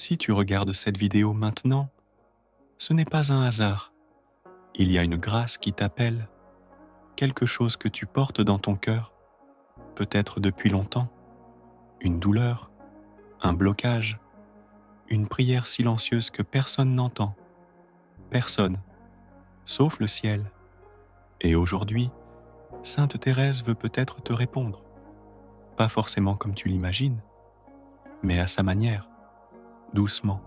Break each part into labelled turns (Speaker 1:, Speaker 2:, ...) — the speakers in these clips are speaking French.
Speaker 1: Si tu regardes cette vidéo maintenant, ce n'est pas un hasard. Il y a une grâce qui t'appelle, quelque chose que tu portes dans ton cœur, peut-être depuis longtemps, une douleur, un blocage, une prière silencieuse que personne n'entend, personne, sauf le ciel. Et aujourd'hui, Sainte Thérèse veut peut-être te répondre, pas forcément comme tu l'imagines, mais à sa manière, doucement,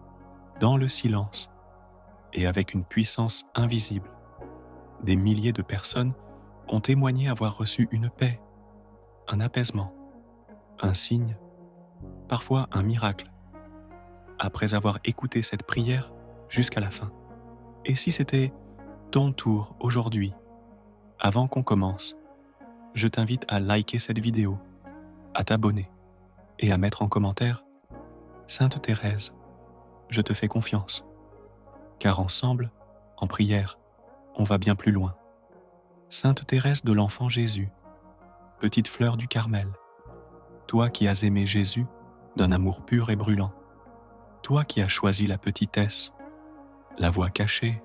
Speaker 1: dans le silence, et avec une puissance invisible. Des milliers de personnes ont témoigné avoir reçu une paix, un apaisement, un signe, parfois un miracle, après avoir écouté cette prière jusqu'à la fin. Et si c'était ton tour aujourd'hui, avant qu'on commence, je t'invite à liker cette vidéo, à t'abonner et à mettre en commentaire « Sainte Thérèse, je te fais confiance », car ensemble, en prière, on va bien plus loin. Sainte Thérèse de l'Enfant Jésus, petite fleur du Carmel, toi qui as aimé Jésus d'un amour pur et brûlant, toi qui as choisi la petitesse, la voie cachée,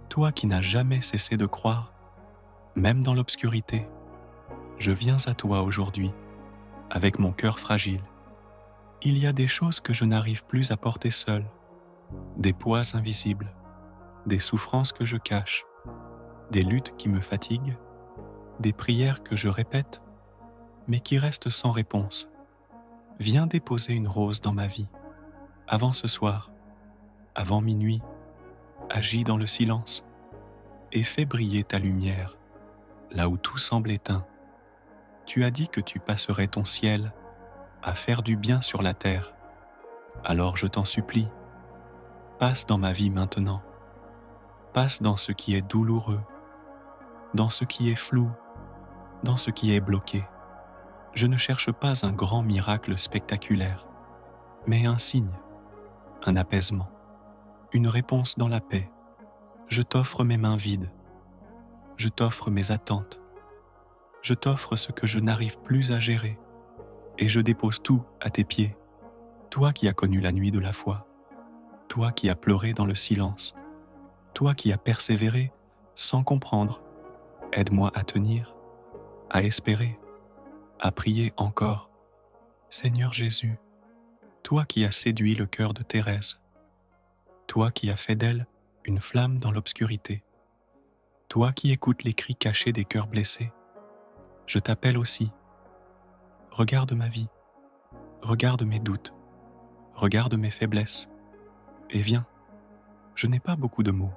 Speaker 1: toi qui n'as jamais cessé de croire, même dans l'obscurité, je viens à toi aujourd'hui, avec mon cœur fragile. Il y a des choses que je n'arrive plus à porter seul, des poids invisibles, des souffrances que je cache, des luttes qui me fatiguent, des prières que je répète, mais qui restent sans réponse. Viens déposer une rose dans ma vie, avant ce soir, avant minuit, agis dans le silence et fais briller ta lumière, là où tout semble éteint. Tu as dit que tu passerais ton ciel à faire du bien sur la terre. Alors je t'en supplie, passe dans ma vie maintenant, passe dans ce qui est douloureux, dans ce qui est flou, dans ce qui est bloqué. Je ne cherche pas un grand miracle spectaculaire, mais un signe, un apaisement, une réponse dans la paix. Je t'offre mes mains vides, je t'offre mes attentes, je t'offre ce que je n'arrive plus à gérer, et je dépose tout à tes pieds, toi qui as connu la nuit de la foi, toi qui as pleuré dans le silence, toi qui as persévéré sans comprendre, aide-moi à tenir, à espérer, à prier encore. Seigneur Jésus, toi qui as séduit le cœur de Thérèse, toi qui as fait d'elle une flamme dans l'obscurité, toi qui écoutes les cris cachés des cœurs blessés, je t'appelle aussi. Regarde ma vie, regarde mes doutes, regarde mes faiblesses, et viens. Je n'ai pas beaucoup de mots,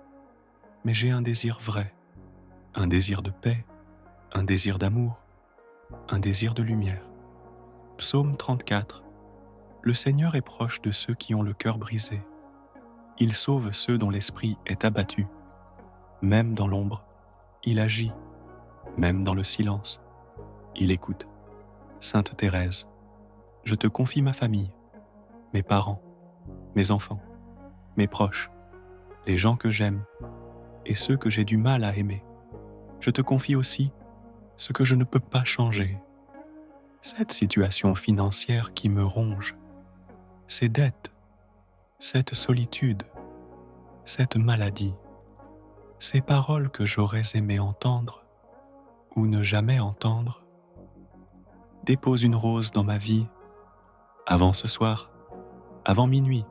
Speaker 1: mais j'ai un désir vrai, un désir de paix, un désir d'amour, un désir de lumière. Psaume 34. Le Seigneur est proche de ceux qui ont le cœur brisé. Il sauve ceux dont l'esprit est abattu. Même dans l'ombre, il agit. Même dans le silence, il écoute. Sainte Thérèse, je te confie ma famille, mes parents, mes enfants, mes proches, les gens que j'aime et ceux que j'ai du mal à aimer. Je te confie aussi ce que je ne peux pas changer. Cette situation financière qui me ronge, ces dettes, cette solitude, cette maladie, ces paroles que j'aurais aimé entendre ou ne jamais entendre. Dépose une rose dans ma vie, avant ce soir, avant minuit,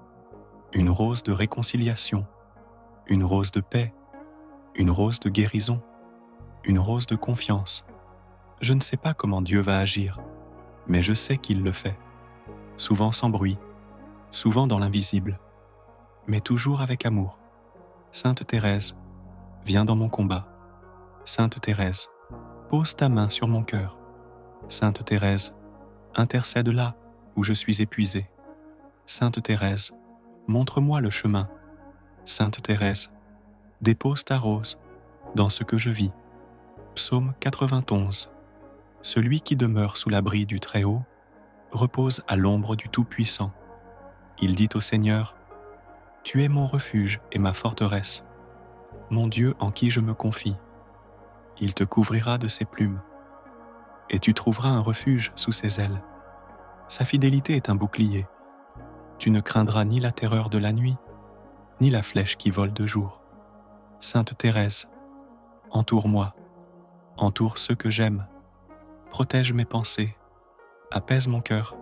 Speaker 1: une rose de réconciliation, une rose de paix, une rose de guérison, une rose de confiance. Je ne sais pas comment Dieu va agir, mais je sais qu'il le fait, souvent sans bruit, souvent dans l'invisible, mais toujours avec amour. Sainte Thérèse, viens dans mon combat. Sainte Thérèse, pose ta main sur mon cœur. Sainte Thérèse, intercède là où je suis épuisé. Sainte Thérèse, montre-moi le chemin. Sainte Thérèse, dépose ta rose dans ce que je vis. Psaume 91. Celui qui demeure sous l'abri du Très-Haut repose à l'ombre du Tout-Puissant. Il dit au Seigneur, « Tu es mon refuge et ma forteresse, mon Dieu en qui je me confie. Il te couvrira de ses plumes, et tu trouveras un refuge sous ses ailes. Sa fidélité est un bouclier. Tu ne craindras ni la terreur de la nuit, ni la flèche qui vole de jour. Sainte Thérèse, entoure-moi, entoure ceux que j'aime, protège mes pensées, apaise mon cœur,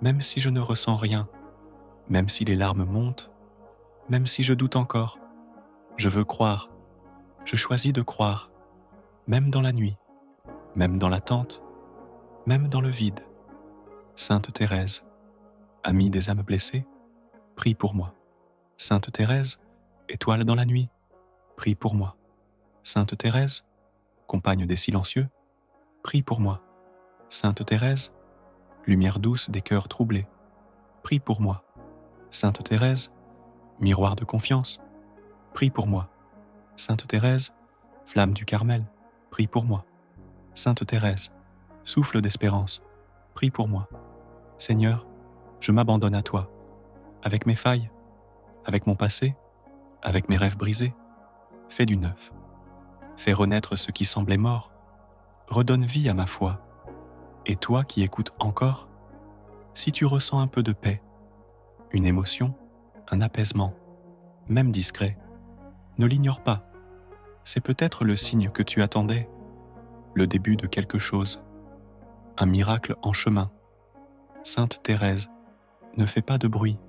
Speaker 1: même si je ne ressens rien, même si les larmes montent, même si je doute encore. Je veux croire, je choisis de croire, même dans la nuit, même dans l'attente, même dans le vide. Sainte Thérèse, amie des âmes blessées, prie pour moi. Sainte Thérèse, étoile dans la nuit, prie pour moi. Sainte Thérèse, compagne des silencieux, prie pour moi. Sainte Thérèse, lumière douce des cœurs troublés, prie pour moi. Sainte Thérèse, miroir de confiance, prie pour moi. Sainte Thérèse, flamme du Carmel, prie pour moi. Sainte Thérèse, souffle d'espérance, prie pour moi. Seigneur, je m'abandonne à toi, avec mes failles, avec mon passé, avec mes rêves brisés. Fais du neuf. Fais renaître ce qui semblait mort. Redonne vie à ma foi. Et toi qui écoutes encore, si tu ressens un peu de paix, une émotion, un apaisement, même discret, ne l'ignore pas. C'est peut-être le signe que tu attendais, le début de quelque chose, un miracle en chemin. Sainte Thérèse ne fait pas de bruit,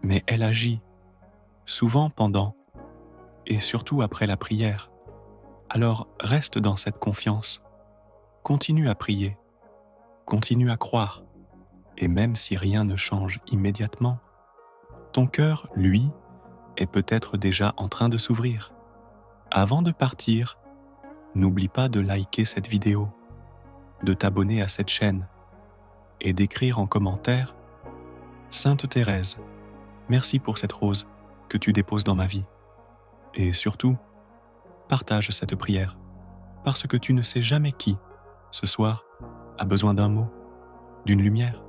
Speaker 1: mais elle agit, souvent pendant et surtout après la prière. Alors reste dans cette confiance, continue à prier, continue à croire, et même si rien ne change immédiatement, ton cœur, lui, est peut-être déjà en train de s'ouvrir. Avant de partir, n'oublie pas de liker cette vidéo, de t'abonner à cette chaîne et d'écrire en commentaire « Sainte Thérèse, merci pour cette rose que tu déposes dans ma vie. » Et surtout, partage cette prière, parce que tu ne sais jamais qui, ce soir, a besoin d'un mot, d'une lumière,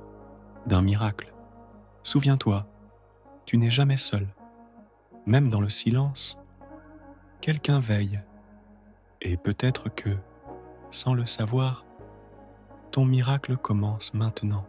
Speaker 1: d'un miracle. Souviens-toi, tu n'es jamais seul. Même dans le silence, quelqu'un veille. Et peut-être que, sans le savoir, ton miracle commence maintenant.